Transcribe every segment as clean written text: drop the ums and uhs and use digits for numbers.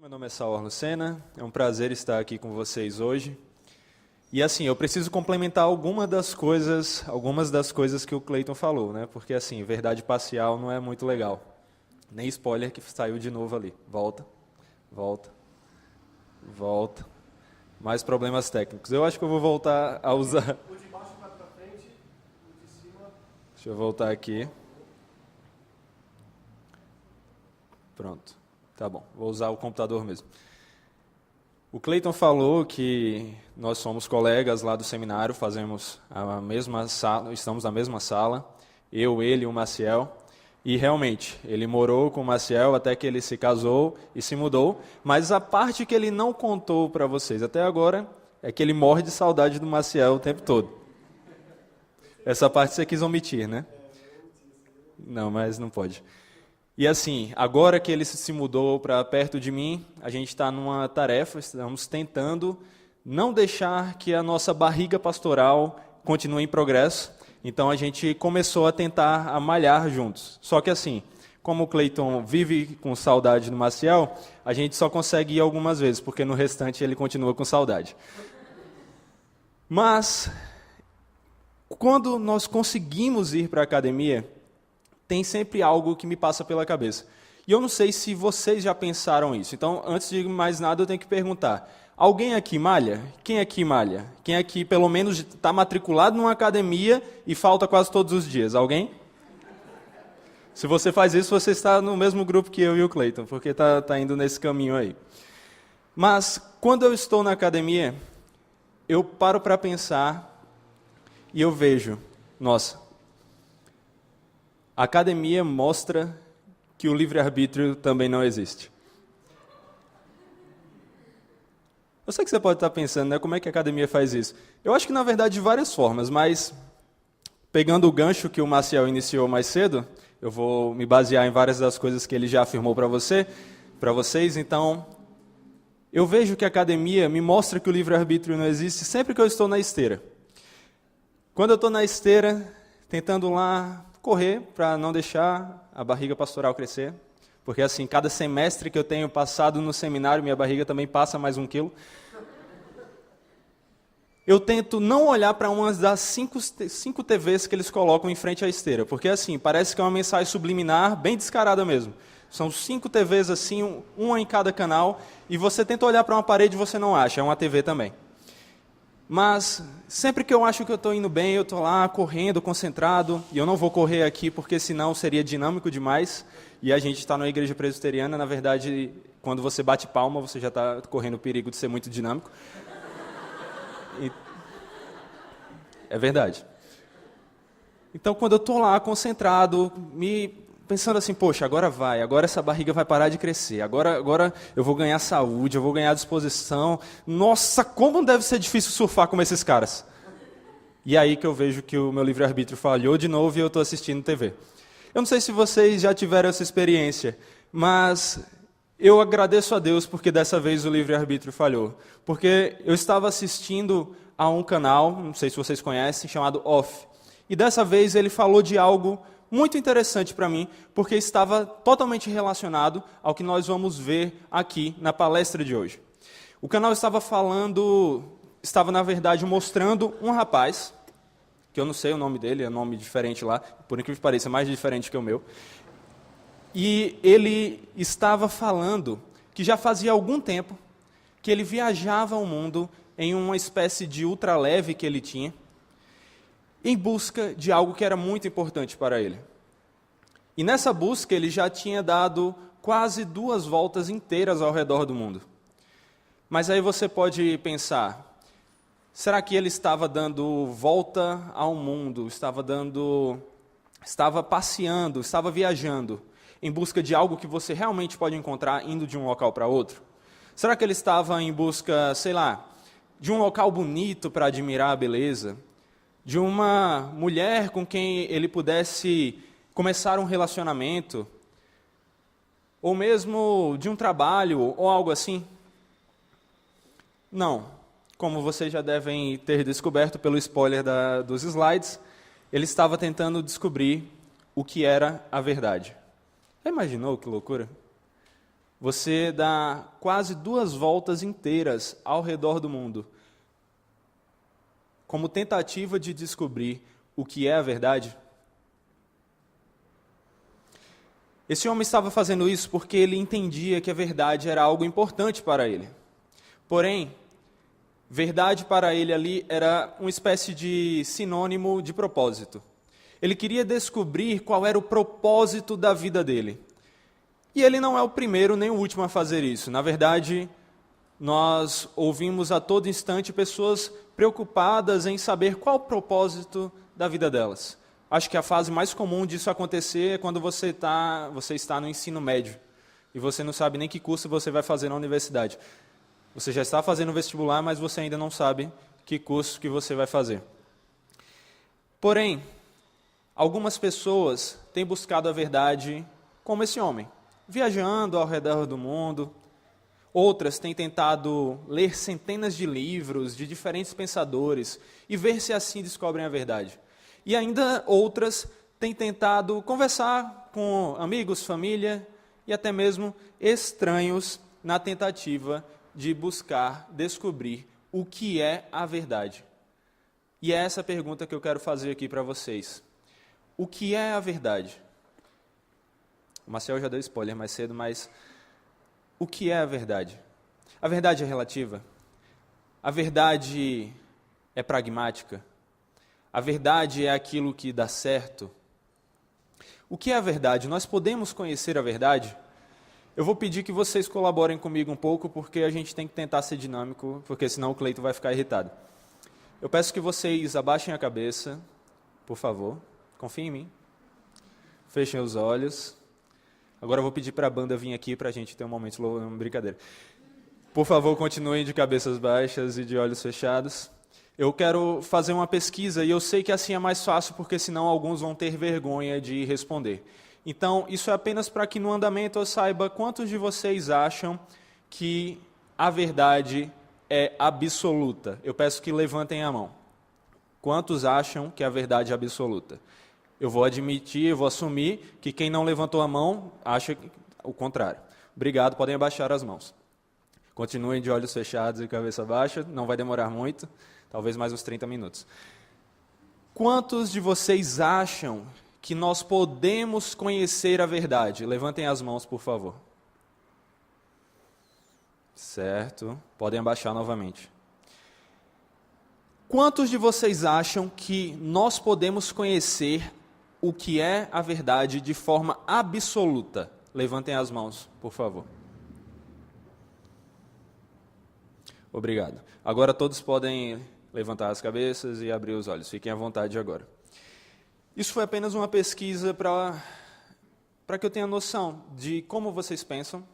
Meu nome é Saulo Lucena, é um prazer estar aqui com vocês hoje. E assim, eu preciso complementar algumas das coisas que o Cleiton falou, né? Porque assim, verdade parcial não é muito legal. Nem spoiler que saiu de novo ali. Volta, volta, volta. Mais problemas técnicos. Eu acho que eu vou voltar a usar. O de baixo vai para frente, o de cima. Deixa eu voltar aqui. Pronto. Tá bom, vou usar o computador mesmo. O Cleiton falou que nós somos colegas lá do seminário, fazemos a mesma sala, estamos na mesma sala, eu, ele e o Maciel. E realmente, ele morou com o Maciel até que ele se casou e se mudou. Mas a parte que ele não contou para vocês até agora é que ele morre de saudade do Maciel o tempo todo. Essa parte você quis omitir, né? Não, mas não pode. E assim, agora que ele se mudou para perto de mim, a gente está numa tarefa, estamos tentando não deixar que a nossa barriga pastoral continue em progresso. Então a gente começou a tentar malhar juntos. Só que assim, como o Cleiton vive com saudade do Maciel, a gente só consegue ir algumas vezes, porque no restante ele continua com saudade. Mas, quando nós conseguimos ir para a academia, tem sempre algo que me passa pela cabeça. E eu não sei se vocês já pensaram isso. Então, antes de mais nada, eu tenho que perguntar. Alguém aqui malha? Quem aqui malha? Quem aqui, pelo menos, está matriculado numa academia e falta quase todos os dias? Alguém? Se você faz isso, você está no mesmo grupo que eu e o Cleiton, porque está indo nesse caminho aí. Mas, quando eu estou na academia, eu paro para pensar e eu vejo, nossa, a academia mostra que o livre-arbítrio também não existe. Eu sei que você pode estar pensando, né, como é que a academia faz isso? Eu acho que, na verdade, de várias formas, mas pegando o gancho que o Maciel iniciou mais cedo, eu vou me basear em várias das coisas que ele já afirmou para vocês. Então, eu vejo que a academia me mostra que o livre-arbítrio não existe sempre que eu estou na esteira. Quando eu estou na esteira, tentando lá correr para não deixar a barriga pastoral crescer, porque assim, cada semestre que eu tenho passado no seminário, minha barriga também passa mais 1 quilo. Eu tento não olhar para uma das cinco TVs que eles colocam em frente à esteira, porque assim, parece que é uma mensagem subliminar, bem descarada mesmo. São 5 TVs assim, uma em cada canal, e você tenta olhar para uma parede e você não acha, é uma TV também. Mas, sempre que eu acho que eu estou indo bem, eu estou lá correndo, concentrado, e eu não vou correr aqui porque senão seria dinâmico demais, e a gente está numa igreja presbiteriana, na verdade, quando você bate palma, você já está correndo o perigo de ser muito dinâmico. E é verdade. Então, quando eu estou lá concentrado, pensando assim, poxa, agora essa barriga vai parar de crescer, agora eu vou ganhar saúde, eu vou ganhar disposição. Nossa, como deve ser difícil surfar como esses caras. E aí que eu vejo que o meu livre-arbítrio falhou de novo e eu estou assistindo TV. Eu não sei se vocês já tiveram essa experiência, mas eu agradeço a Deus porque dessa vez o livre-arbítrio falhou. Porque eu estava assistindo a um canal, não sei se vocês conhecem, chamado Off. E dessa vez ele falou de algo muito interessante para mim, porque estava totalmente relacionado ao que nós vamos ver aqui na palestra de hoje. O canal estava na verdade mostrando um rapaz, que eu não sei o nome dele, é um nome diferente lá, por incrível que pareça, mais diferente que o meu. E ele estava falando que já fazia algum tempo que ele viajava ao mundo em uma espécie de ultraleve que ele tinha, em busca de algo que era muito importante para ele. E nessa busca ele já tinha dado quase 2 voltas inteiras ao redor do mundo. Mas aí você pode pensar, será que ele estava dando volta ao mundo, estava passeando, estava viajando, em busca de algo que você realmente pode encontrar indo de um local para outro? Será que ele estava em busca, sei lá, de um local bonito para admirar a beleza? De uma mulher com quem ele pudesse começar um relacionamento, ou mesmo de um trabalho, ou algo assim? Não. Como vocês já devem ter descoberto pelo spoiler dos slides, ele estava tentando descobrir o que era a verdade. Já imaginou que loucura? Você dá quase 2 voltas inteiras ao redor do mundo, como tentativa de descobrir o que é a verdade? Esse homem estava fazendo isso porque ele entendia que a verdade era algo importante para ele. Porém, verdade para ele ali era uma espécie de sinônimo de propósito. Ele queria descobrir qual era o propósito da vida dele. E ele não é o primeiro nem o último a fazer isso. Na verdade, nós ouvimos a todo instante pessoas preocupadas em saber qual o propósito da vida delas. Acho que a fase mais comum disso acontecer é quando você está no ensino médio e você não sabe nem que curso você vai fazer na universidade. Você já está fazendo vestibular, mas você ainda não sabe que curso que você vai fazer. Porém, algumas pessoas têm buscado a verdade como esse homem, viajando ao redor do mundo. Outras têm tentado ler centenas de livros de diferentes pensadores e ver se assim descobrem a verdade. E ainda outras têm tentado conversar com amigos, família e até mesmo estranhos na tentativa de buscar descobrir o que é a verdade. E é essa pergunta que eu quero fazer aqui para vocês. O que é a verdade? O Marcel já deu spoiler mais cedo, mas o que é a verdade? A verdade é relativa? A verdade é pragmática? A verdade é aquilo que dá certo? O que é a verdade? Nós podemos conhecer a verdade? Eu vou pedir que vocês colaborem comigo um pouco, porque a gente tem que tentar ser dinâmico, porque senão o Cleito vai ficar irritado. Eu peço que vocês abaixem a cabeça, por favor. Confiem em mim. Fechem os olhos. Agora eu vou pedir para a banda vir aqui para a gente ter um momento de louvor, brincadeira. Por favor, continuem de cabeças baixas e de olhos fechados. Eu quero fazer uma pesquisa e eu sei que assim é mais fácil, porque senão alguns vão ter vergonha de responder. Então, isso é apenas para que no andamento eu saiba quantos de vocês acham que a verdade é absoluta. Eu peço que levantem a mão. Quantos acham que a verdade é absoluta? Eu vou admitir, eu vou assumir que quem não levantou a mão acha o contrário. Obrigado, podem abaixar as mãos. Continuem de olhos fechados e cabeça baixa, não vai demorar muito, talvez mais uns 30 minutos. Quantos de vocês acham que nós podemos conhecer a verdade? Levantem as mãos, por favor. Certo, podem abaixar novamente. Quantos de vocês acham que nós podemos conhecer o que é a verdade de forma absoluta? Levantem as mãos, por favor. Obrigado. Agora todos podem levantar as cabeças e abrir os olhos. Fiquem à vontade agora. Isso foi apenas uma pesquisa para que eu tenha noção de como vocês pensam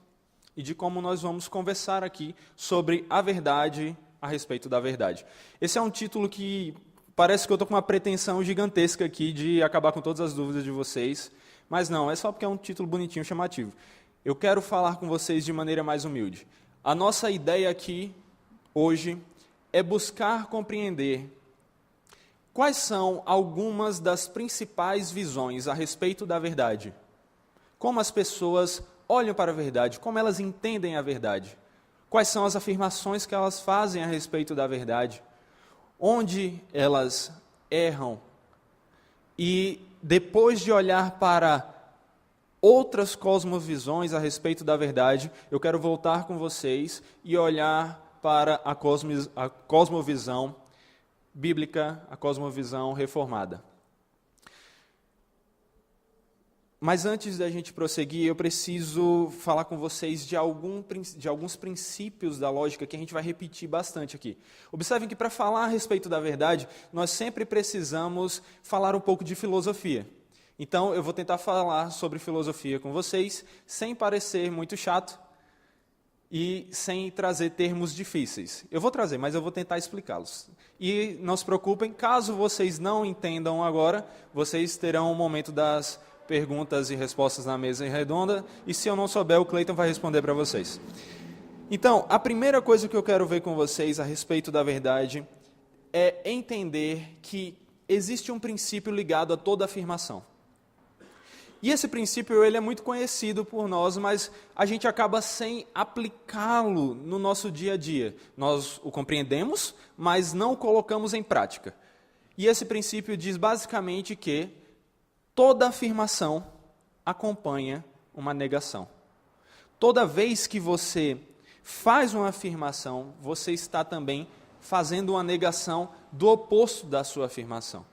e de como nós vamos conversar aqui sobre a verdade a respeito da verdade. Esse é um título que parece que eu estou com uma pretensão gigantesca aqui de acabar com todas as dúvidas de vocês, mas não, é só porque é um título bonitinho, chamativo. Eu quero falar com vocês de maneira mais humilde. A nossa ideia aqui, hoje, é buscar compreender quais são algumas das principais visões a respeito da verdade. Como as pessoas olham para a verdade, como elas entendem a verdade. Quais são as afirmações que elas fazem a respeito da verdade. Onde elas erram. E depois de olhar para outras cosmovisões a respeito da verdade, eu quero voltar com vocês e olhar para a cosmovisão bíblica, a cosmovisão reformada. Mas antes da gente prosseguir, eu preciso falar com vocês de alguns princípios da lógica que a gente vai repetir bastante aqui. Observem que para falar a respeito da verdade, nós sempre precisamos falar um pouco de filosofia. Então, eu vou tentar falar sobre filosofia com vocês, sem parecer muito chato e sem trazer termos difíceis. Eu vou trazer, mas eu vou tentar explicá-los. E não se preocupem, caso vocês não entendam agora, vocês terão um momento das perguntas e respostas na mesa redonda, e se eu não souber, o Cleiton vai responder para vocês. Então, a primeira coisa que eu quero ver com vocês a respeito da verdade é entender que existe um princípio ligado a toda afirmação. E esse princípio ele é muito conhecido por nós, mas a gente acaba sem aplicá-lo no nosso dia a dia. Nós o compreendemos, mas não o colocamos em prática. E esse princípio diz basicamente que toda afirmação acompanha uma negação. Toda vez que você faz uma afirmação, você está também fazendo uma negação do oposto da sua afirmação.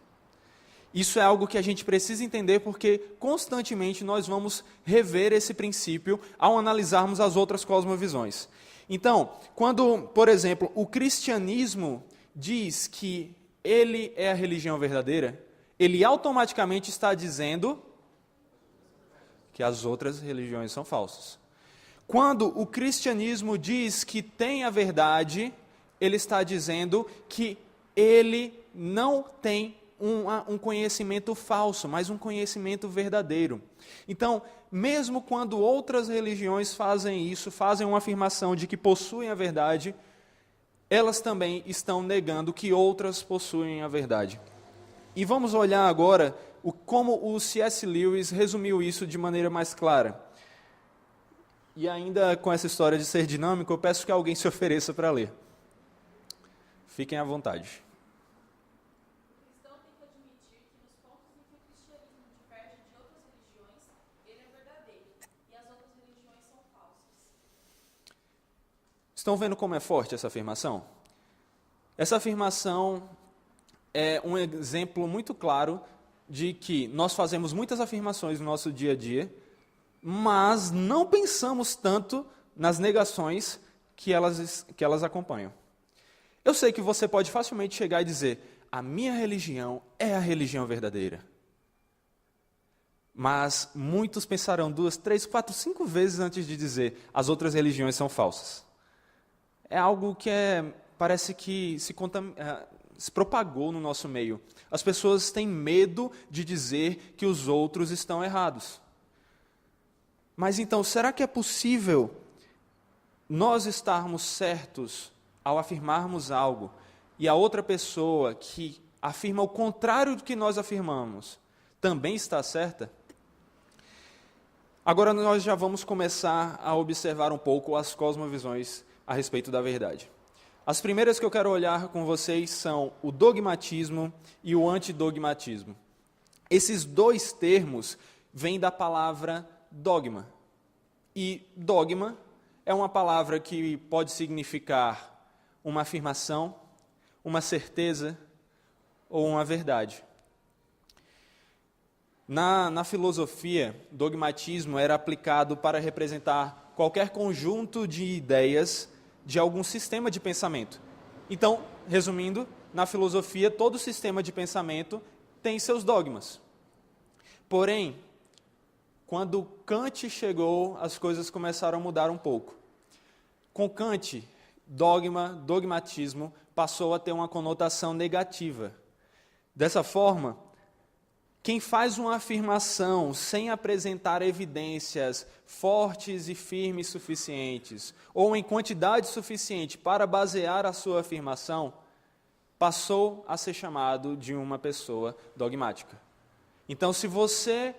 Isso é algo que a gente precisa entender porque constantemente nós vamos rever esse princípio ao analisarmos as outras cosmovisões. Então, quando, por exemplo, o cristianismo diz que ele é a religião verdadeira, ele automaticamente está dizendo que as outras religiões são falsas. Quando o cristianismo diz que tem a verdade, ele está dizendo que ele não tem um conhecimento falso, mas um conhecimento verdadeiro. Então, mesmo quando outras religiões fazem isso, fazem uma afirmação de que possuem a verdade, elas também estão negando que outras possuem a verdade. E vamos olhar agora como o C.S. Lewis resumiu isso de maneira mais clara. E ainda com essa história de ser dinâmico, eu peço que alguém se ofereça para ler. Fiquem à vontade. Estão vendo como é forte essa afirmação? Essa afirmação é um exemplo muito claro de que nós fazemos muitas afirmações no nosso dia a dia, mas não pensamos tanto nas negações que elas acompanham. Eu sei que você pode facilmente chegar e dizer, a minha religião é a religião verdadeira. Mas muitos pensarão 2, 3, 4, 5 vezes antes de dizer, as outras religiões são falsas. É algo que parece que se propagou no nosso meio. As pessoas têm medo de dizer que os outros estão errados. Mas então, será que é possível nós estarmos certos ao afirmarmos algo e a outra pessoa que afirma o contrário do que nós afirmamos também está certa? Agora nós já vamos começar a observar um pouco as cosmovisões a respeito da verdade. As primeiras que eu quero olhar com vocês são o dogmatismo e o antidogmatismo. Esses dois termos vêm da palavra dogma. E dogma é uma palavra que pode significar uma afirmação, uma certeza ou uma verdade. Na filosofia, dogmatismo era aplicado para representar qualquer conjunto de ideias de algum sistema de pensamento. Então, resumindo, na filosofia, todo sistema de pensamento tem seus dogmas. Porém, quando Kant chegou, as coisas começaram a mudar um pouco. Com Kant, dogmatismo, passou a ter uma conotação negativa. Dessa forma, quem faz uma afirmação sem apresentar evidências fortes e firmes suficientes, ou em quantidade suficiente para basear a sua afirmação, passou a ser chamado de uma pessoa dogmática. Então, se você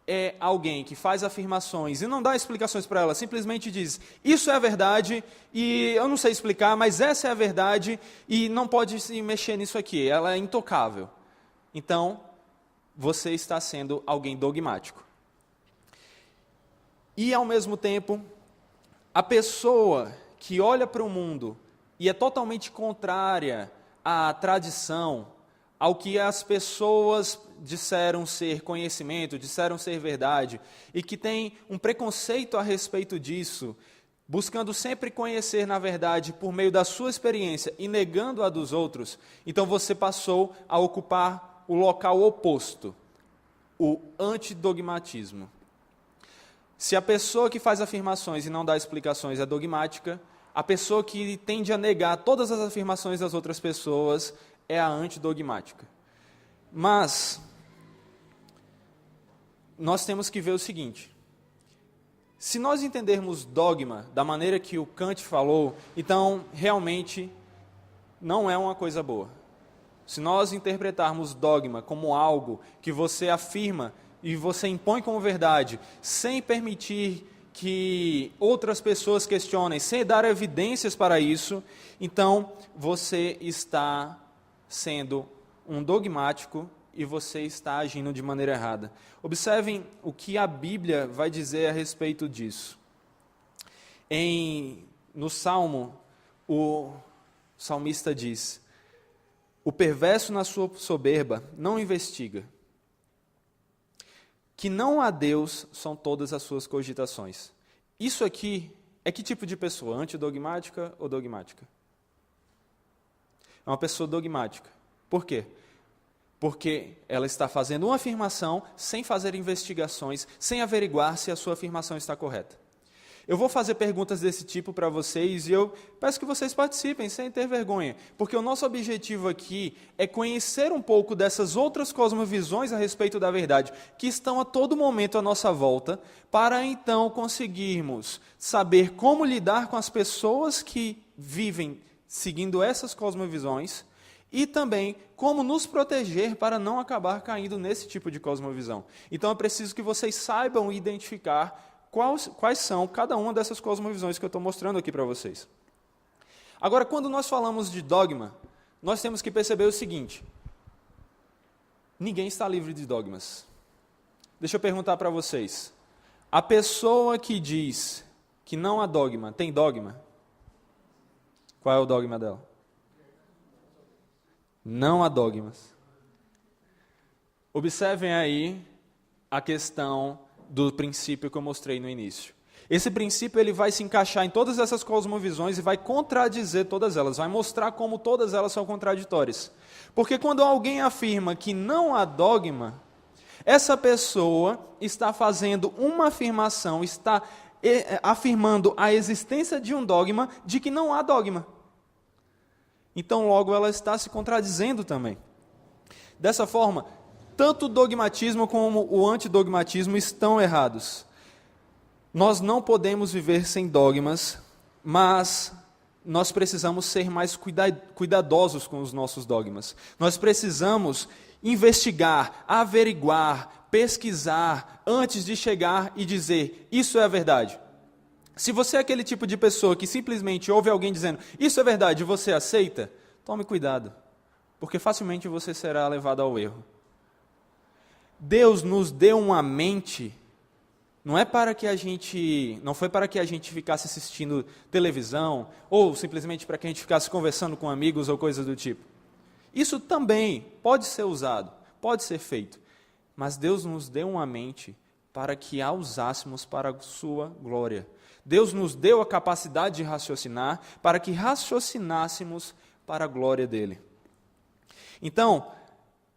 é alguém que faz afirmações e não dá explicações para ela, simplesmente diz, isso é a verdade, e eu não sei explicar, mas essa é a verdade, e não pode se mexer nisso aqui, ela é intocável. Então, você está sendo alguém dogmático. E, ao mesmo tempo, a pessoa que olha para o mundo e é totalmente contrária à tradição, ao que as pessoas disseram ser conhecimento, disseram ser verdade, e que tem um preconceito a respeito disso, buscando sempre conhecer na verdade por meio da sua experiência e negando a dos outros, então você passou a ocupar o local oposto, o antidogmatismo. Se a pessoa que faz afirmações e não dá explicações é dogmática, a pessoa que tende a negar todas as afirmações das outras pessoas é a antidogmática. Mas nós temos que ver o seguinte: se nós entendermos dogma da maneira que o Kant falou, então realmente não é uma coisa boa. Se nós interpretarmos dogma como algo que você afirma e você impõe como verdade, sem permitir que outras pessoas questionem, sem dar evidências para isso, então você está sendo um dogmático e você está agindo de maneira errada. Observem o que a Bíblia vai dizer a respeito disso. No Salmo, o salmista diz: o perverso na sua soberba não investiga, que não há Deus são todas as suas cogitações. Isso aqui é que tipo de pessoa? Antidogmática ou dogmática? É uma pessoa dogmática. Por quê? Porque ela está fazendo uma afirmação sem fazer investigações, sem averiguar se a sua afirmação está correta. Eu vou fazer perguntas desse tipo para vocês e eu peço que vocês participem sem ter vergonha, porque o nosso objetivo aqui é conhecer um pouco dessas outras cosmovisões a respeito da verdade, que estão a todo momento à nossa volta, para então conseguirmos saber como lidar com as pessoas que vivem seguindo essas cosmovisões e também como nos proteger para não acabar caindo nesse tipo de cosmovisão. Então é preciso que vocês saibam identificar quais são cada uma dessas cosmovisões que eu estou mostrando aqui para vocês. Agora, quando nós falamos de dogma, nós temos que perceber o seguinte: ninguém está livre de dogmas. Deixa eu perguntar para vocês, a pessoa que diz que não há dogma, tem dogma? Qual é o dogma dela? Não há dogmas. Observem aí a questão do princípio que eu mostrei no início. Esse princípio ele vai se encaixar em todas essas cosmovisões e vai contradizer todas elas, vai mostrar como todas elas são contraditórias. Porque quando alguém afirma que não há dogma, essa pessoa está fazendo uma afirmação, está afirmando a existência de um dogma de que não há dogma. Então, logo, ela está se contradizendo também. Dessa forma, tanto o dogmatismo como o antidogmatismo estão errados. Nós não podemos viver sem dogmas, mas nós precisamos ser mais cuidadosos com os nossos dogmas. Nós precisamos investigar, averiguar, pesquisar, antes de chegar e dizer, isso é a verdade. Se você é aquele tipo de pessoa que simplesmente ouve alguém dizendo, isso é verdade, e você aceita, tome cuidado, porque facilmente você será levado ao erro. Deus nos deu uma mente, não foi para que a gente ficasse assistindo televisão, ou simplesmente para que a gente ficasse conversando com amigos ou coisas do tipo. Isso também pode ser usado, pode ser feito, mas Deus nos deu uma mente para que a usássemos para a sua glória. Deus nos deu a capacidade de raciocinar para que raciocinássemos para a glória dele. Então,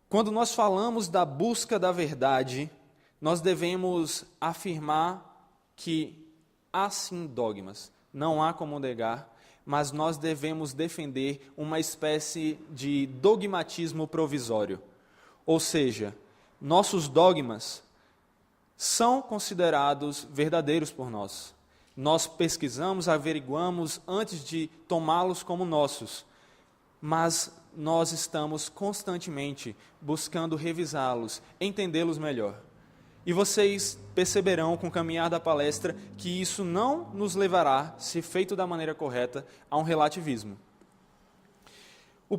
quando nós falamos da busca da verdade, nós devemos afirmar que há sim dogmas, não há como negar, mas nós devemos defender uma espécie de dogmatismo provisório. Ou seja, nossos dogmas são considerados verdadeiros por nós. Nós pesquisamos, averiguamos antes de tomá-los como nossos, mas nós estamos constantemente buscando revisá-los, entendê-los melhor. E vocês perceberão com o caminhar da palestra que isso não nos levará, se feito da maneira correta, a um relativismo. A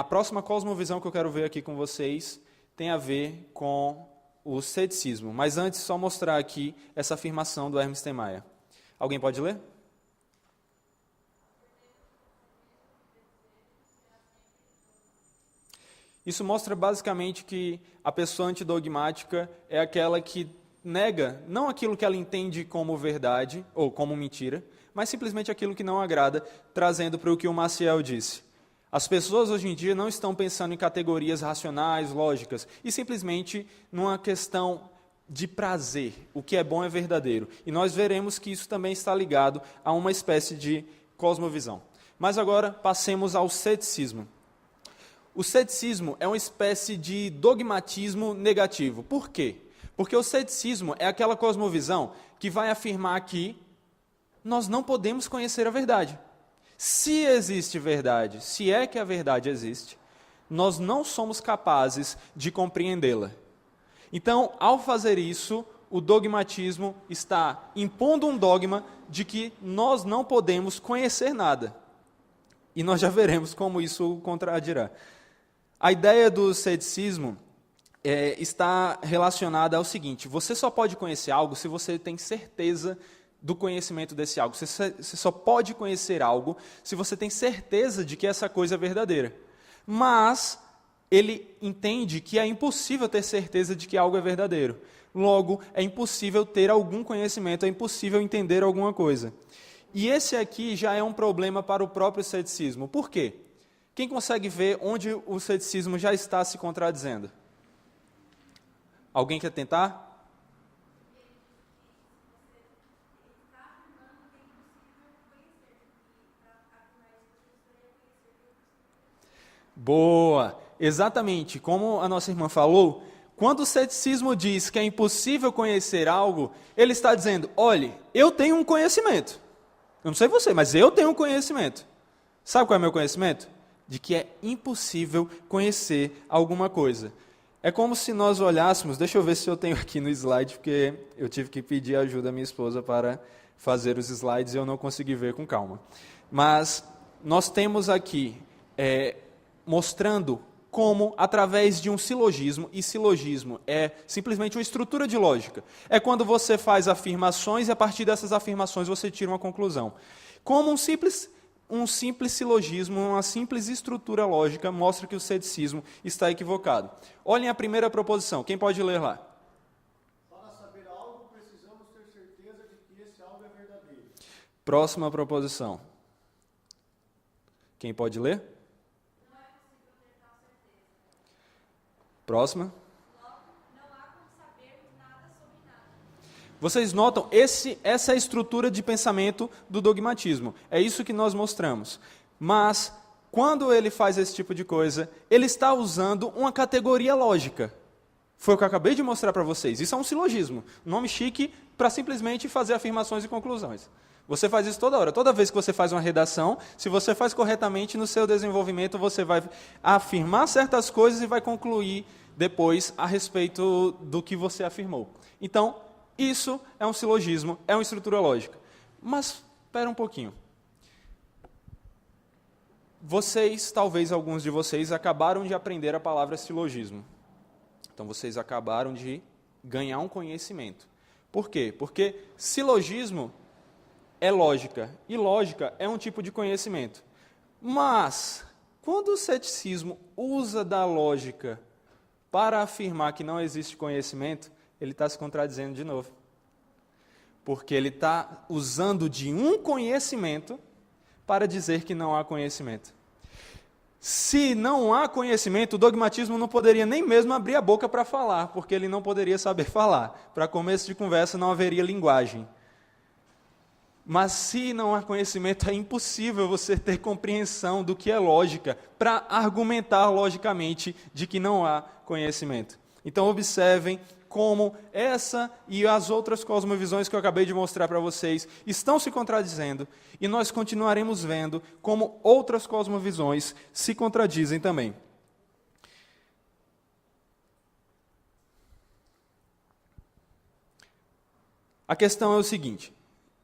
próxima cosmovisão que eu quero ver aqui com vocês tem a ver com o ceticismo. Mas antes, só mostrar aqui essa afirmação do Hermes Temaia. Alguém pode ler? Isso mostra basicamente que a pessoa antidogmática é aquela que nega não aquilo que ela entende como verdade ou como mentira, mas simplesmente aquilo que não agrada, trazendo para o que o Maciel disse. As pessoas hoje em dia não estão pensando em categorias racionais, lógicas, e simplesmente numa questão de prazer. O que é bom é verdadeiro. E nós veremos que isso também está ligado a uma espécie de cosmovisão. Mas agora passemos ao ceticismo. O ceticismo é uma espécie de dogmatismo negativo. Por quê? Porque o ceticismo é aquela cosmovisão que vai afirmar que nós não podemos conhecer a verdade. Se existe verdade, se é que a verdade existe, nós não somos capazes de compreendê-la. Então, ao fazer isso, o dogmatismo está impondo um dogma de que nós não podemos conhecer nada. E nós já veremos como isso contradirá. A ideia do ceticismo está relacionada ao seguinte: você só pode conhecer algo se você tem certeza do conhecimento desse algo. Você só pode conhecer algo se você tem certeza de que essa coisa é verdadeira. Mas ele entende que é impossível ter certeza de que algo é verdadeiro. Logo, é impossível ter algum conhecimento, é impossível entender alguma coisa. E esse aqui já é um problema para o próprio ceticismo. Por quê? Quem consegue ver onde o ceticismo já está se contradizendo? Alguém quer tentar? Boa! Exatamente, como a nossa irmã falou, quando o ceticismo diz que é impossível conhecer algo, ele está dizendo: olhe, eu tenho um conhecimento. Eu não sei você, mas eu tenho um conhecimento. Sabe qual é o meu conhecimento? De que é impossível conhecer alguma coisa. É como se nós olhássemos, deixa eu ver se eu tenho aqui no slide, porque eu tive que pedir ajuda à minha esposa para fazer os slides e eu não consegui ver com calma. Mas nós temos aqui mostrando como, através de um silogismo, e silogismo é simplesmente uma estrutura de lógica. É quando você faz afirmações e a partir dessas afirmações você tira uma conclusão. Como um simples silogismo, uma simples estrutura lógica mostra que o ceticismo está equivocado. Olhem a primeira proposição. Quem pode ler lá? Para saber algo, precisamos ter certeza de que esse algo é verdadeiro. Próxima proposição. Quem pode ler? Não é possível ter tal certeza. Próxima. Logo, não há como saber nada sobre nada. Vocês notam, essa é a estrutura de pensamento do dogmatismo. É isso que nós mostramos. Mas, quando ele faz esse tipo de coisa, ele está usando uma categoria lógica. Foi o que eu acabei de mostrar para vocês. Isso é um silogismo. Nome chique para simplesmente fazer afirmações e conclusões. Você faz isso toda hora. Toda vez que você faz uma redação, se você faz corretamente no seu desenvolvimento, você vai afirmar certas coisas e vai concluir depois a respeito do que você afirmou. Então, isso é um silogismo, é uma estrutura lógica. Mas, espera um pouquinho. Vocês, talvez alguns de vocês, acabaram de aprender a palavra silogismo. Então, vocês acabaram de ganhar um conhecimento. Por quê? Porque silogismo é lógica, e lógica é um tipo de conhecimento. Mas, quando o ceticismo usa da lógica para afirmar que não existe conhecimento, ele está se contradizendo de novo. Porque ele está usando de um conhecimento para dizer que não há conhecimento. Se não há conhecimento, o dogmatismo não poderia nem mesmo abrir a boca para falar, porque ele não poderia saber falar. Para começo de conversa não haveria linguagem. Mas se não há conhecimento, é impossível você ter compreensão do que é lógica para argumentar logicamente de que não há conhecimento. Então observem como essa e as outras cosmovisões que eu acabei de mostrar para vocês estão se contradizendo, e nós continuaremos vendo como outras cosmovisões se contradizem também. A questão é o seguinte: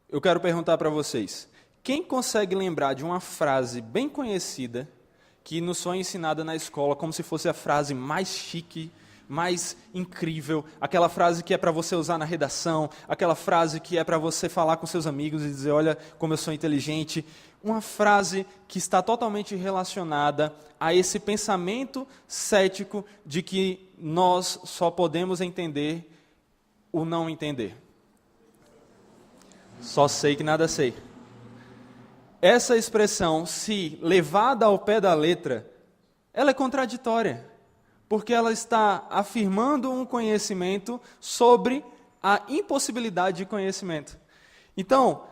eu quero perguntar para vocês, quem consegue lembrar de uma frase bem conhecida que nos foi ensinada na escola como se fosse a frase mais chique, mais incrível, aquela frase que é para você usar na redação, aquela frase que é para você falar com seus amigos e dizer: olha como eu sou inteligente, uma frase que está totalmente relacionada a esse pensamento cético de que nós só podemos entender o não entender. Só sei que nada sei. Essa expressão, se levada ao pé da letra, ela é contraditória, porque ela está afirmando um conhecimento sobre a impossibilidade de conhecimento. Então,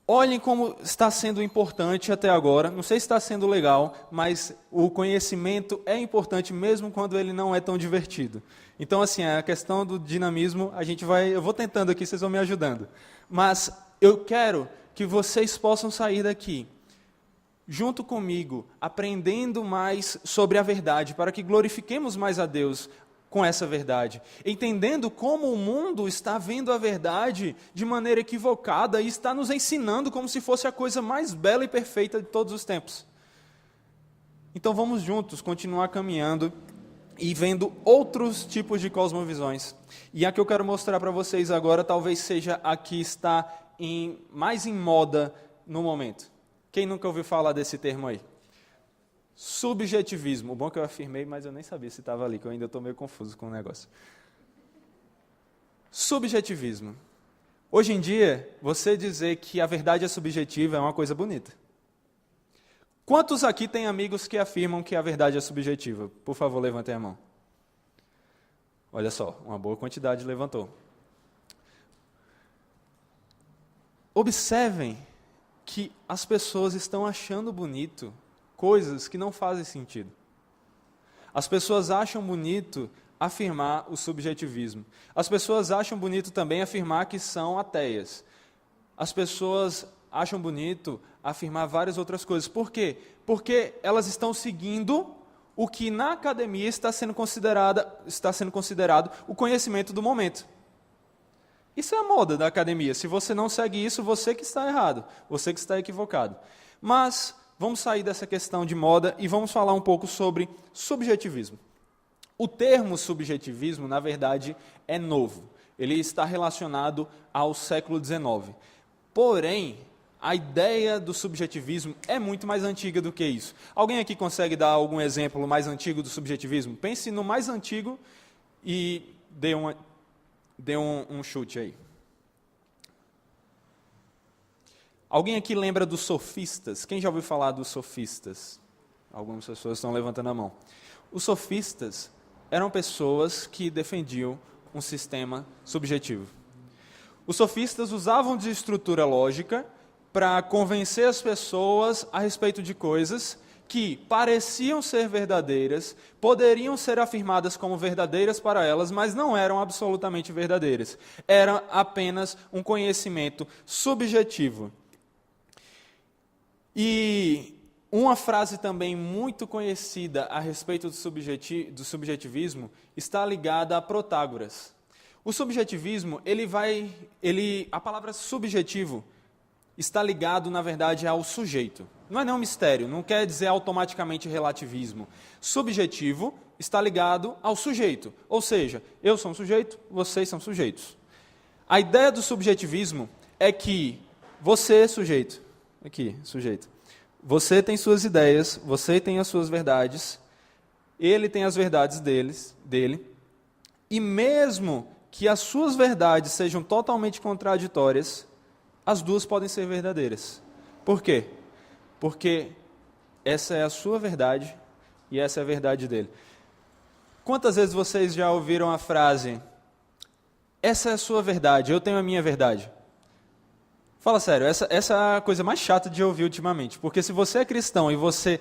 olhem como está sendo importante até agora. Não sei se está sendo legal, mas o conhecimento é importante mesmo quando ele não é tão divertido. Então, assim, a questão do dinamismo, eu vou tentando aqui, vocês vão me ajudando. Mas eu quero que vocês possam sair daqui junto comigo, aprendendo mais sobre a verdade, para que glorifiquemos mais a Deus com essa verdade, entendendo como o mundo está vendo a verdade de maneira equivocada e está nos ensinando como se fosse a coisa mais bela e perfeita de todos os tempos. Então vamos juntos continuar caminhando e vendo outros tipos de cosmovisões. E a que eu quero mostrar para vocês agora talvez seja a que está mais em moda no momento. Quem nunca ouviu falar desse termo aí? Subjetivismo. O bom é que eu afirmei, mas eu nem sabia se estava ali, que eu ainda estou meio confuso com o negócio. Subjetivismo. Hoje em dia, você dizer que a verdade é subjetiva é uma coisa bonita. Quantos aqui têm amigos que afirmam que a verdade é subjetiva? Por favor, levantem a mão. Olha só, uma boa quantidade levantou. Observem que as pessoas estão achando bonito coisas que não fazem sentido. As pessoas acham bonito afirmar o subjetivismo. As pessoas acham bonito também afirmar que são ateias. As pessoas acham bonito afirmar várias outras coisas. Por quê? Porque elas estão seguindo o que na academia está sendo considerado o conhecimento do momento. Isso é a moda da academia. Se você não segue isso, você que está errado, você que está equivocado. Mas vamos sair dessa questão de moda e vamos falar um pouco sobre subjetivismo. O termo subjetivismo, na verdade, é novo. Ele está relacionado ao século XIX. Porém, a ideia do subjetivismo é muito mais antiga do que isso. Alguém aqui consegue dar algum exemplo mais antigo do subjetivismo? Pense no mais antigo e dê um chute aí. Alguém aqui lembra dos sofistas? Quem já ouviu falar dos sofistas? Algumas pessoas estão levantando a mão. Os sofistas eram pessoas que defendiam um sistema subjetivo. Os sofistas usavam de estrutura lógica para convencer as pessoas a respeito de coisas que pareciam ser verdadeiras, poderiam ser afirmadas como verdadeiras para elas, mas não eram absolutamente verdadeiras. Era apenas um conhecimento subjetivo. E uma frase também muito conhecida a respeito do subjetivismo está ligada a Protágoras. O subjetivismo, a palavra subjetivo está ligado, na verdade, ao sujeito. Não é nenhum mistério, não quer dizer automaticamente relativismo. Subjetivo está ligado ao sujeito, ou seja, eu sou um sujeito, vocês são sujeitos. A ideia do subjetivismo é que você, sujeito, aqui, sujeito, você tem suas ideias, você tem as suas verdades, ele tem as verdades dele, e mesmo que as suas verdades sejam totalmente contraditórias, as duas podem ser verdadeiras. Por quê? Porque essa é a sua verdade e essa é a verdade dele. Quantas vezes vocês já ouviram a frase, essa é a sua verdade, eu tenho a minha verdade? Fala sério, essa é a coisa mais chata de ouvir ultimamente, porque se você é cristão e você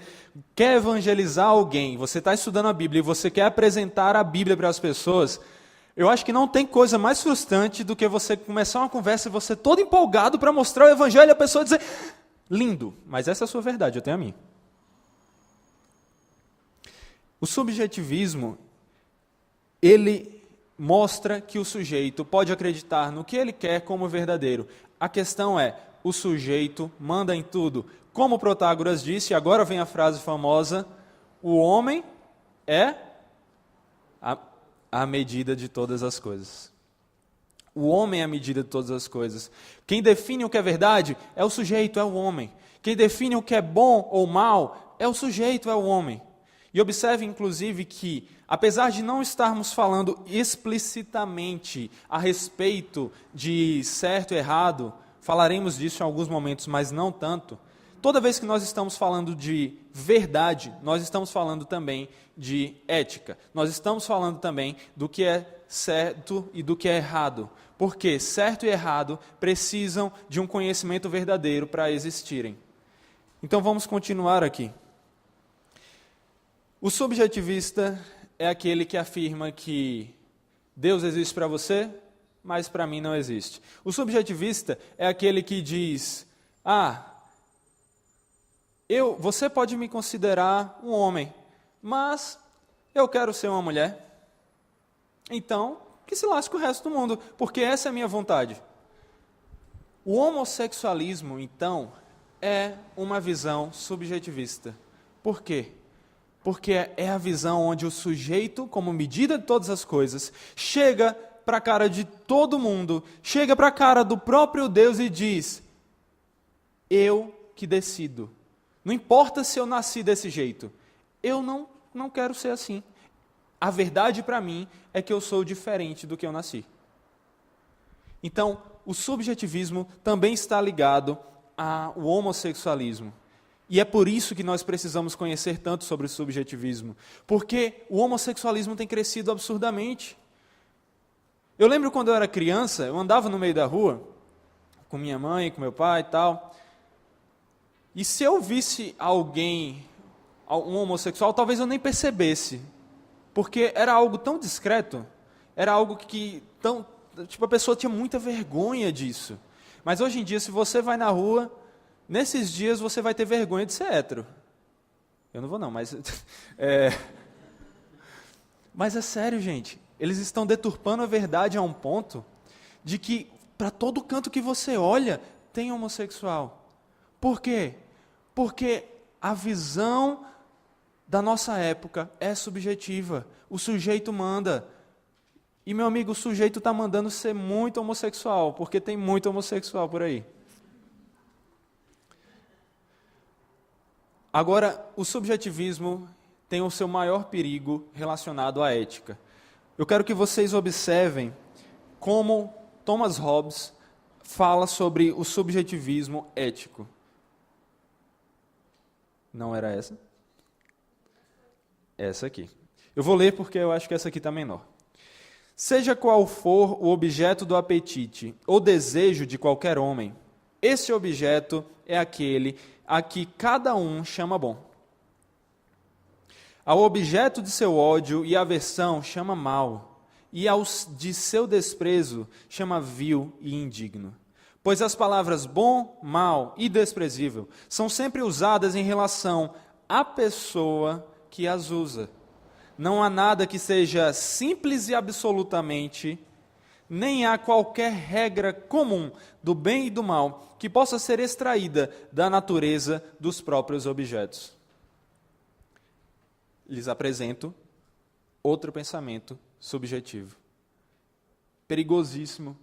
quer evangelizar alguém, você está estudando a Bíblia e você quer apresentar a Bíblia para as pessoas, eu acho que não tem coisa mais frustrante do que você começar uma conversa e você todo empolgado para mostrar o evangelho e a pessoa dizer, lindo, mas essa é a sua verdade, eu tenho a minha. O subjetivismo, ele mostra que o sujeito pode acreditar no que ele quer como verdadeiro. A questão é, o sujeito manda em tudo. Como Protágoras disse, agora vem a frase famosa, o homem é a medida de todas as coisas. O homem é a medida de todas as coisas. Quem define o que é verdade é o sujeito, é o homem. Quem define o que é bom ou mal é o sujeito, é o homem. E observe, inclusive, que, apesar de não estarmos falando explicitamente a respeito de certo e errado, falaremos disso em alguns momentos, mas não tanto, toda vez que nós estamos falando de verdade, nós estamos falando também de ética. Nós estamos falando também do que é certo e do que é errado. Porque certo e errado precisam de um conhecimento verdadeiro para existirem. Então vamos continuar aqui. O subjetivista é aquele que afirma que Deus existe para você, mas para mim não existe. O subjetivista é aquele que diz, Você pode me considerar um homem, mas eu quero ser uma mulher. Então, que se lasque o resto do mundo, porque essa é a minha vontade. O homossexualismo, então, é uma visão subjetivista. Por quê? Porque é a visão onde o sujeito, como medida de todas as coisas, chega para a cara de todo mundo, chega para a cara do próprio Deus e diz: eu que decido. Não importa se eu nasci desse jeito, eu não quero ser assim. A verdade para mim é que eu sou diferente do que eu nasci. Então, o subjetivismo também está ligado ao homossexualismo. E é por isso que nós precisamos conhecer tanto sobre o subjetivismo. Porque o homossexualismo tem crescido absurdamente. Eu lembro quando eu era criança, eu andava no meio da rua, com minha mãe, com meu pai e tal. E se eu visse alguém, um homossexual, talvez eu nem percebesse. Porque era algo tão discreto, era algo que a pessoa tinha muita vergonha disso. Mas hoje em dia, se você vai na rua, nesses dias você vai ter vergonha de ser hétero. Eu não vou não, mas... Mas é sério, gente. Eles estão deturpando a verdade a um ponto de que, para todo canto que você olha, tem homossexual. Por quê? Porque a visão da nossa época é subjetiva. O sujeito manda. E, meu amigo, o sujeito está mandando ser muito homossexual, porque tem muito homossexual por aí. Agora, o subjetivismo tem o seu maior perigo relacionado à ética. Eu quero que vocês observem como Thomas Hobbes fala sobre o subjetivismo ético. Não era essa? Essa aqui. Eu vou ler porque eu acho que essa aqui está menor. Seja qual for o objeto do apetite ou desejo de qualquer homem, esse objeto é aquele a que cada um chama bom. Ao objeto de seu ódio e aversão chama mal, e ao de seu desprezo chama vil e indigno. Pois as palavras bom, mal e desprezível são sempre usadas em relação à pessoa que as usa. Não há nada que seja simples e absolutamente, nem há qualquer regra comum do bem e do mal que possa ser extraída da natureza dos próprios objetos. Lhes apresento outro pensamento subjetivo, perigosíssimo,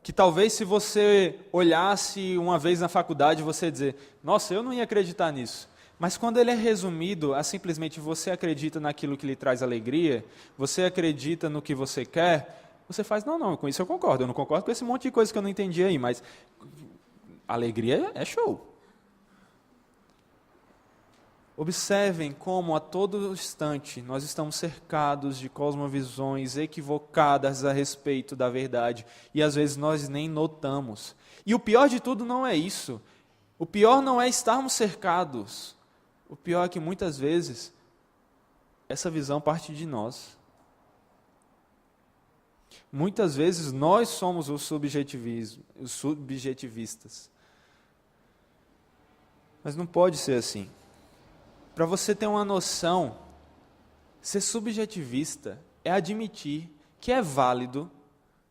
que talvez se você olhasse uma vez na faculdade, você ia dizer, nossa, eu não ia acreditar nisso. Mas quando ele é resumido a simplesmente você acredita naquilo que lhe traz alegria, você acredita no que você quer, você faz, não, com isso eu concordo não concordo com esse monte de coisa que eu não entendi aí, mas alegria é show. Observem como a todo instante nós estamos cercados de cosmovisões equivocadas a respeito da verdade e às vezes nós nem notamos. E o pior de tudo não é isso. O pior não é estarmos cercados. O pior é que muitas vezes essa visão parte de nós. Muitas vezes nós somos os subjetivistas. Mas não pode ser assim. Para você ter uma noção, ser subjetivista é admitir que é válido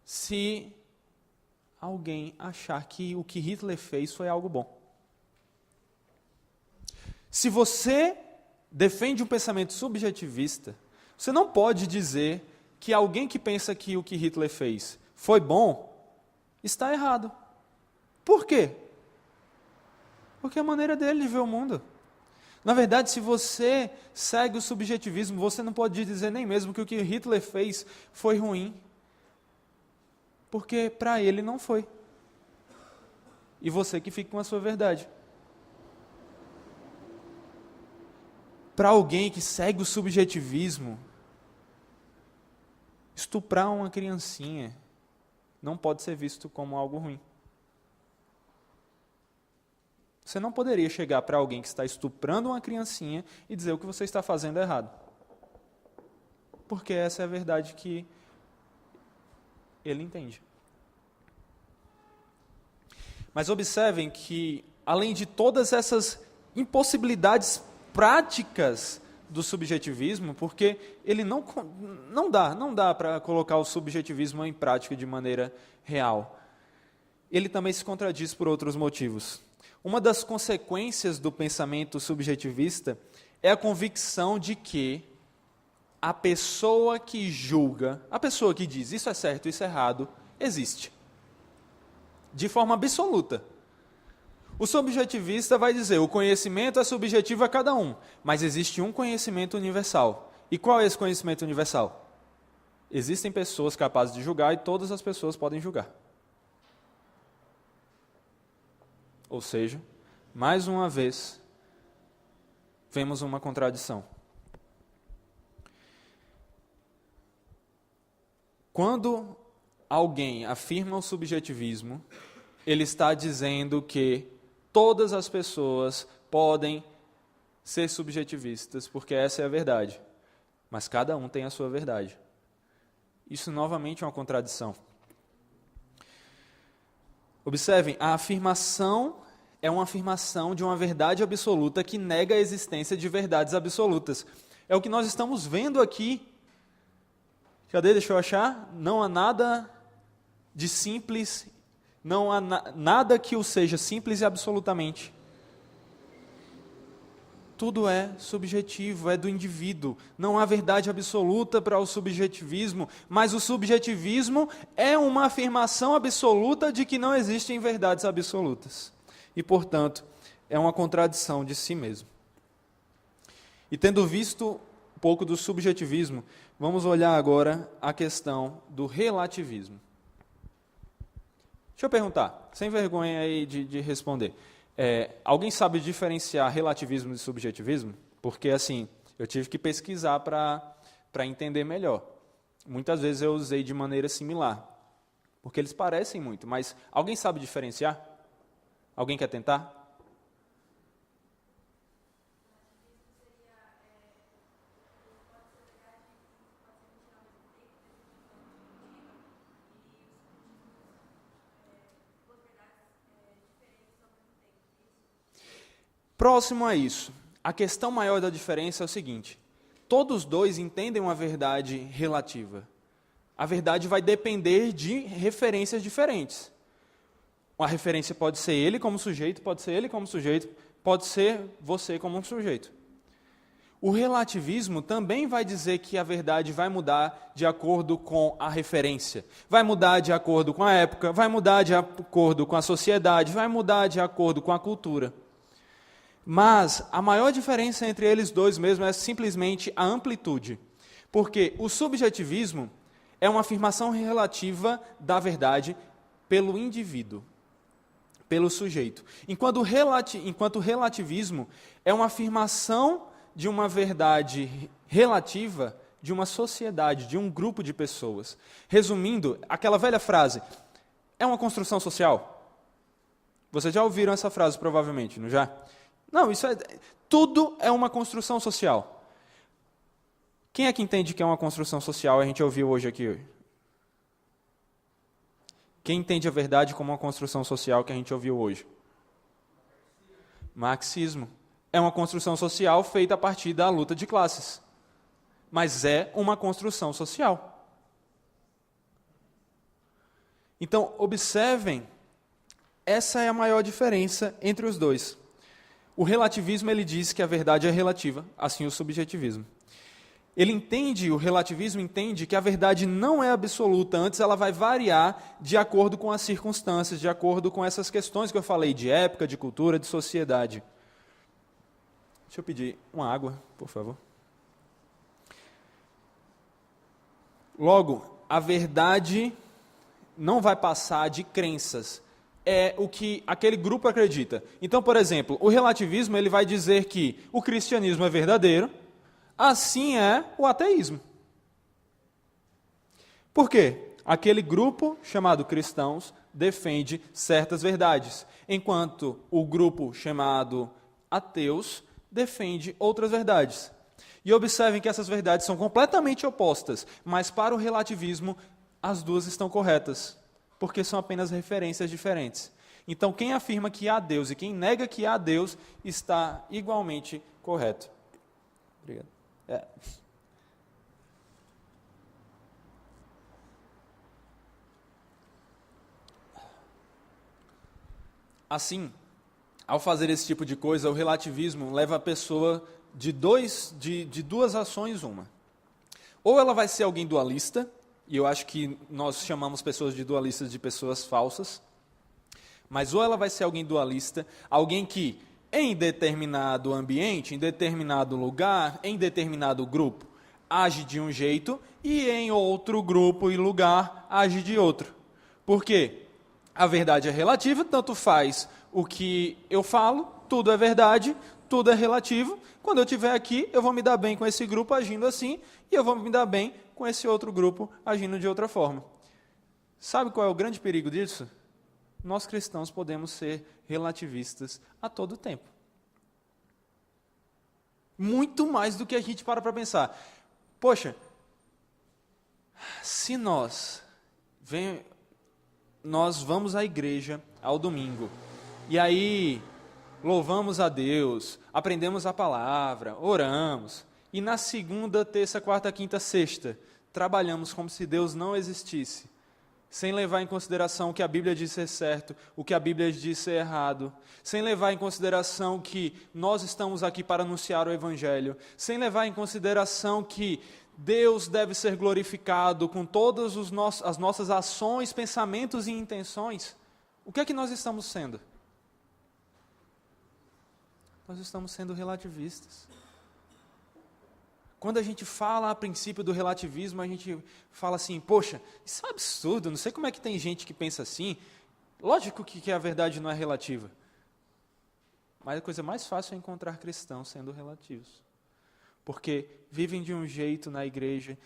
se alguém achar que o que Hitler fez foi algo bom. Se você defende um pensamento subjetivista, você não pode dizer que alguém que pensa que o que Hitler fez foi bom, está errado. Por quê? Porque é a maneira dele de ver o mundo. Na verdade, se você segue o subjetivismo, você não pode dizer nem mesmo que o que Hitler fez foi ruim. Porque para ele não foi. E você que fica com a sua verdade. Para alguém que segue o subjetivismo, estuprar uma criancinha não pode ser visto como algo ruim. Você não poderia chegar para alguém que está estuprando uma criancinha e dizer o que você está fazendo é errado. Porque essa é a verdade que ele entende. Mas observem que, além de todas essas impossibilidades práticas do subjetivismo, porque ele não dá para colocar o subjetivismo em prática de maneira real. Ele também se contradiz por outros motivos. Uma das consequências do pensamento subjetivista é a convicção de que a pessoa que julga, a pessoa que diz isso é certo, isso é errado, existe. De forma absoluta. O subjetivista vai dizer, o conhecimento é subjetivo a cada um, mas existe um conhecimento universal. E qual é esse conhecimento universal? Existem pessoas capazes de julgar e todas as pessoas podem julgar. Ou seja, mais uma vez, vemos uma contradição. Quando alguém afirma o subjetivismo, ele está dizendo que todas as pessoas podem ser subjetivistas, porque essa é a verdade. Mas cada um tem a sua verdade. Isso novamente é uma contradição. Observem, a afirmação é uma afirmação de uma verdade absoluta que nega a existência de verdades absolutas. É o que nós estamos vendo aqui. Cadê? Deixa eu achar. Não há nada de simples, não há nada que o seja simples e absolutamente. Tudo é subjetivo, é do indivíduo. Não há verdade absoluta para o subjetivismo, mas o subjetivismo é uma afirmação absoluta de que não existem verdades absolutas. E, portanto, é uma contradição de si mesmo. E tendo visto um pouco do subjetivismo, vamos olhar agora a questão do relativismo. Deixa eu perguntar, sem vergonha aí de responder. Alguém sabe diferenciar relativismo de subjetivismo? Porque, assim, eu tive que pesquisar para entender melhor. Muitas vezes eu usei de maneira similar, porque eles parecem muito, mas alguém sabe diferenciar? Alguém quer tentar? Próximo a isso, a questão maior da diferença é o seguinte: todos dois entendem uma verdade relativa. A verdade vai depender de referências diferentes. Uma referência pode ser ele como sujeito, pode ser ele como sujeito, pode ser você como um sujeito. O relativismo também vai dizer que a verdade vai mudar de acordo com a referência, vai mudar de acordo com a época, vai mudar de acordo com a sociedade, vai mudar de acordo com a cultura. Mas a maior diferença entre eles dois mesmo é simplesmente a amplitude. Porque o subjetivismo é uma afirmação relativa da verdade pelo indivíduo, pelo sujeito. Enquanto o relativismo é uma afirmação de uma verdade relativa de uma sociedade, de um grupo de pessoas. Resumindo, aquela velha frase, é uma construção social? Vocês já ouviram essa frase provavelmente, não já? Não, tudo é uma construção social. Quem é que entende que é uma construção social? A gente ouviu hoje aqui. Quem entende a verdade como uma construção social que a gente ouviu hoje? Marxismo. É uma construção social feita a partir da luta de classes. Mas é uma construção social. Então, observem, essa é a maior diferença entre os dois. O relativismo, ele diz que a verdade é relativa, assim o subjetivismo. O relativismo entende que a verdade não é absoluta, antes ela vai variar de acordo com as circunstâncias, de acordo com essas questões que eu falei, de época, de cultura, de sociedade. Deixa eu pedir uma água, por favor. Logo, a verdade não vai passar de crenças. É o que aquele grupo acredita. Então, por exemplo, o relativismo ele vai dizer que o cristianismo é verdadeiro, assim é o ateísmo. Por quê? Aquele grupo chamado cristãos defende certas verdades, enquanto o grupo chamado ateus defende outras verdades. E observem que essas verdades são completamente opostas, mas para o relativismo as duas estão corretas, porque são apenas referências diferentes. Então, quem afirma que há Deus e quem nega que há Deus está igualmente correto. Obrigado. Assim, ao fazer esse tipo de coisa, o relativismo leva a pessoa de duas ações uma. Ou ela vai ser alguém dualista, e eu acho que nós chamamos pessoas de dualistas de pessoas falsas, mas ou ela vai ser alguém dualista, alguém que em determinado ambiente, em determinado lugar, em determinado grupo, age de um jeito e em outro grupo e lugar age de outro. Por quê? A verdade é relativa, tanto faz o que eu falo, tudo é verdade, tudo é relativo. Quando eu estiver aqui, eu vou me dar bem com esse grupo agindo assim, e eu vou me dar bem com esse outro grupo agindo de outra forma. Sabe qual é o grande perigo disso? Nós cristãos podemos ser relativistas a todo tempo. Muito mais do que a gente para pensar. Poxa, se nós vamos à igreja ao domingo, e aí louvamos a Deus, aprendemos a palavra, oramos, e na segunda, terça, quarta, quinta, sexta, trabalhamos como se Deus não existisse, sem levar em consideração o que a Bíblia diz ser certo, o que a Bíblia diz ser errado, sem levar em consideração que nós estamos aqui para anunciar o Evangelho, sem levar em consideração que Deus deve ser glorificado com todas as nossas ações, pensamentos e intenções. O que é que nós estamos sendo? Nós estamos sendo relativistas. Quando a gente fala a princípio do relativismo, a gente fala assim, poxa, isso é um absurdo, não sei como é que tem gente que pensa assim. Lógico que a verdade não é relativa. Mas a coisa mais fácil é encontrar cristãos sendo relativos. Porque vivem de um jeito na igreja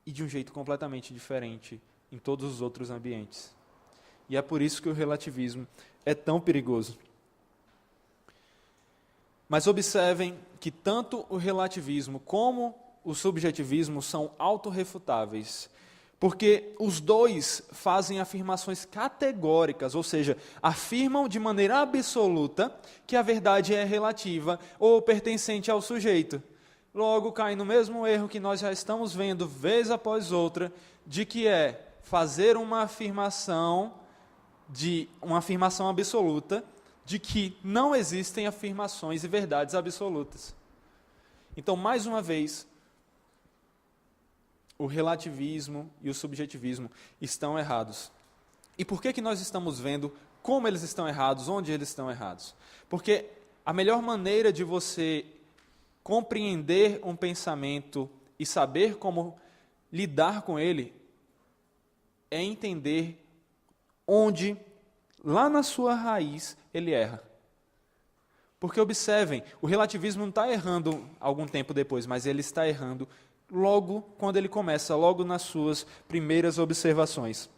e de um jeito completamente diferente em todos os outros ambientes. E é por isso que o relativismo é tão perigoso. Mas observem que tanto o relativismo como o subjetivismo são autorrefutáveis, porque os dois fazem afirmações categóricas, ou seja, afirmam de maneira absoluta que a verdade é relativa ou pertencente ao sujeito. Logo, cai no mesmo erro que nós já estamos vendo vez após outra, de que é fazer uma afirmação absoluta de que não existem afirmações e verdades absolutas. Então, mais uma vez, o relativismo e o subjetivismo estão errados. E por que nós estamos vendo como eles estão errados, onde eles estão errados? Porque a melhor maneira de você compreender um pensamento e saber como lidar com ele é entender onde, lá na sua raiz, ele erra. Porque observem, o relativismo não está errando algum tempo depois, mas ele está errando logo quando ele começa, logo nas suas primeiras observações.